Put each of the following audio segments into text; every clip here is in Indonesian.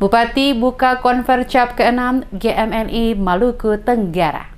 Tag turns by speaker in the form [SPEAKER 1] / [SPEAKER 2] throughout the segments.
[SPEAKER 1] Bupati buka Konfercap ke-6 GMNI Maluku Tenggara.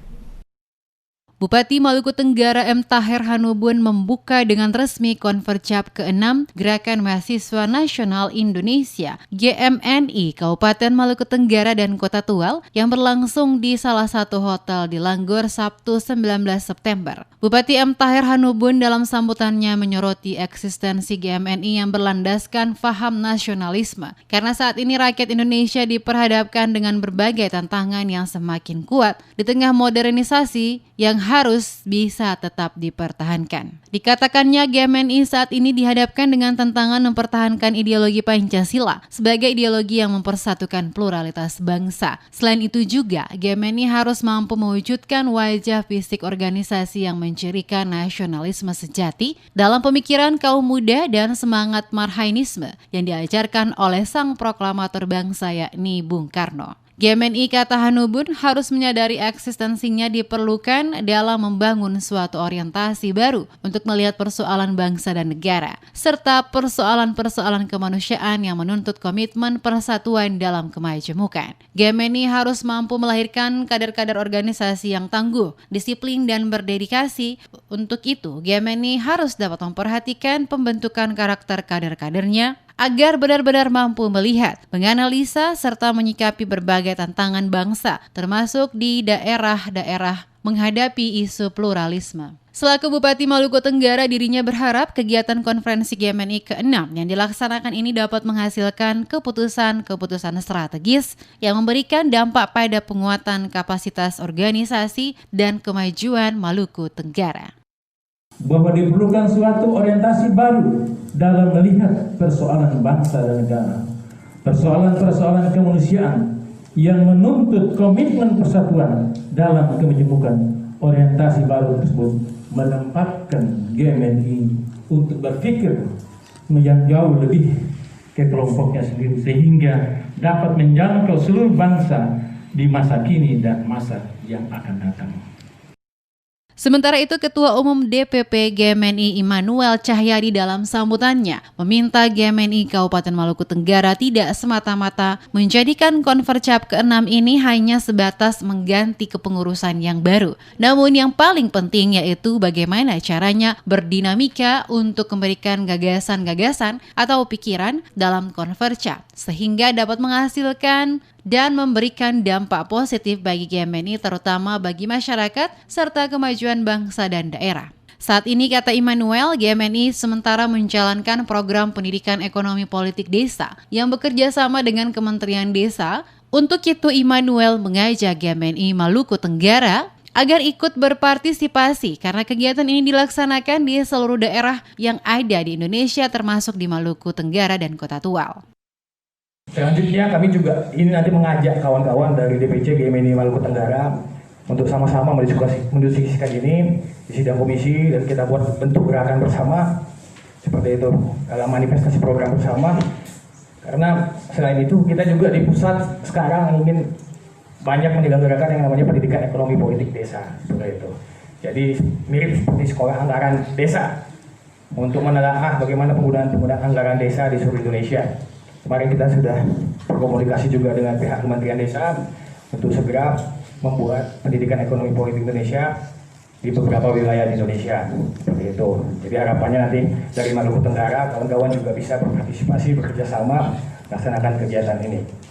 [SPEAKER 1] Bupati Maluku Tenggara M. Taher Hanubun membuka dengan resmi Konfercap ke-6 Gerakan Mahasiswa Nasional Indonesia GMNI Kabupaten Maluku Tenggara dan Kota Tual yang berlangsung di salah satu hotel di Langgor Sabtu 19 September. Bupati M. Taher Hanubun dalam sambutannya menyoroti eksistensi GMNI yang berlandaskan faham nasionalisme karena saat ini rakyat Indonesia diperhadapkan dengan berbagai tantangan yang semakin kuat di tengah modernisasi yang harus bisa tetap dipertahankan. Dikatakannya GMNI saat ini dihadapkan dengan tantangan mempertahankan ideologi Pancasila sebagai ideologi yang mempersatukan pluralitas bangsa. Selain itu juga, GMNI harus mampu mewujudkan wajah fisik organisasi yang mencirikan nasionalisme sejati dalam pemikiran kaum muda dan semangat marhainisme yang diajarkan oleh sang proklamator bangsa yakni Bung Karno. GMNI kata Hanubun harus menyadari eksistensinya diperlukan dalam membangun suatu orientasi baru untuk melihat persoalan bangsa dan negara, serta persoalan-persoalan kemanusiaan yang menuntut komitmen persatuan dalam kemajemukan. GMNI harus mampu melahirkan kader-kader organisasi yang tangguh, disiplin, dan berdedikasi. Untuk itu, GMNI harus dapat memperhatikan pembentukan karakter kader-kadernya, agar benar-benar mampu melihat, menganalisa, serta menyikapi berbagai tantangan bangsa, termasuk di daerah-daerah menghadapi isu pluralisme. Selaku Bupati Maluku Tenggara, dirinya berharap kegiatan konferensi GMNI ke-6 yang dilaksanakan ini dapat menghasilkan keputusan-keputusan strategis yang memberikan dampak pada penguatan kapasitas organisasi dan kemajuan Maluku Tenggara.
[SPEAKER 2] Bahwa diperlukan suatu orientasi baru dalam melihat persoalan bangsa dan negara, persoalan-persoalan kemanusiaan yang menuntut komitmen persatuan dalam kemajemukan. Orientasi baru tersebut menempatkan GMNI untuk berpikir yang jauh lebih ke kelompoknya sendiri sehingga dapat menjangkau seluruh bangsa di masa kini dan masa yang akan datang.
[SPEAKER 1] Sementara itu, Ketua Umum DPP GMNI Immanuel Cahyadi dalam sambutannya meminta GMNI Kabupaten Maluku Tenggara tidak semata-mata menjadikan Konfercap ke-6 ini hanya sebatas mengganti kepengurusan yang baru. Namun yang paling penting yaitu bagaimana caranya berdinamika untuk memberikan gagasan-gagasan atau pikiran dalam Konfercap sehingga dapat menghasilkan dan memberikan dampak positif bagi GMNI terutama bagi masyarakat serta kemajuan bangsa dan daerah. Saat ini, kata Immanuel, GMNI sementara menjalankan program pendidikan ekonomi politik desa yang bekerja sama dengan Kementerian Desa. Untuk itu, Immanuel mengajak GMNI Maluku Tenggara agar ikut berpartisipasi karena kegiatan ini dilaksanakan di seluruh daerah yang ada di Indonesia termasuk di Maluku Tenggara dan Kota Tual.
[SPEAKER 3] Selanjutnya kami juga ini nanti mengajak kawan-kawan dari DPC GMNI Maluku Tenggara untuk sama-sama mendiskusikan ini di sidang komisi dan kita buat bentuk gerakan bersama seperti itu dalam manifestasi program bersama. Karena selain itu kita juga di pusat sekarang ingin banyak menyelenggarakan yang namanya pendidikan ekonomi politik desa seperti itu. Jadi mirip seperti sekolah anggaran desa untuk menelaah bagaimana penggunaan anggaran desa di seluruh Indonesia. Kemarin kita sudah berkomunikasi juga dengan pihak Kementerian Desa untuk segera membuat pendidikan ekonomi politik Indonesia di beberapa wilayah di Indonesia. Seperti itu. Jadi harapannya nanti dari Maluku Tenggara, kawan-kawan juga bisa berpartisipasi, bekerja sama, melaksanakan kegiatan ini.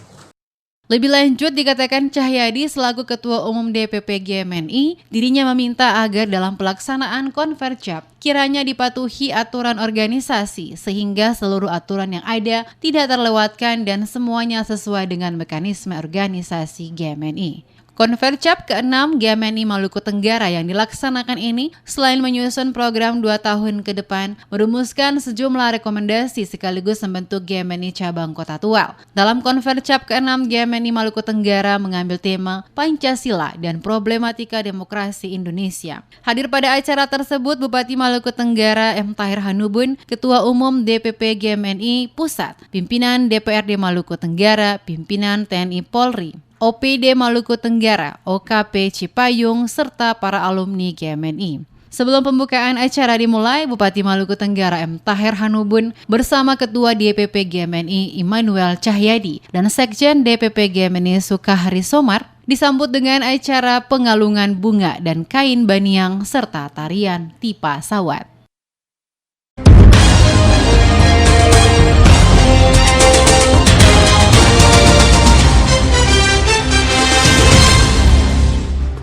[SPEAKER 1] Lebih lanjut, dikatakan Cahyadi selaku Ketua Umum DPP GMNI, dirinya meminta agar dalam pelaksanaan Konfercap kiranya dipatuhi aturan organisasi sehingga seluruh aturan yang ada tidak terlewatkan dan semuanya sesuai dengan mekanisme organisasi GMNI. Konfercap ke-6 GMNI Maluku Tenggara yang dilaksanakan ini selain menyusun program 2 tahun ke depan, merumuskan sejumlah rekomendasi sekaligus membentuk GMNI cabang Kota Tual. Dalam Konfercap ke-6 GMNI Maluku Tenggara mengambil tema Pancasila dan Problematika Demokrasi Indonesia. Hadir pada acara tersebut Bupati Maluku Tenggara M. Taher Hanubun, Ketua Umum DPP GMNI Pusat, pimpinan DPRD Maluku Tenggara, pimpinan TNI Polri, OPD Maluku Tenggara, OKP Cipayung, serta para alumni GMNI. Sebelum pembukaan acara dimulai, Bupati Maluku Tenggara M. Taher Hanubun bersama Ketua DPP GMNI Immanuel Cahyadi dan Sekjen DPP GMNI Sukahari Somar disambut dengan acara pengalungan bunga dan kain baniang serta tarian Tipa Sawat.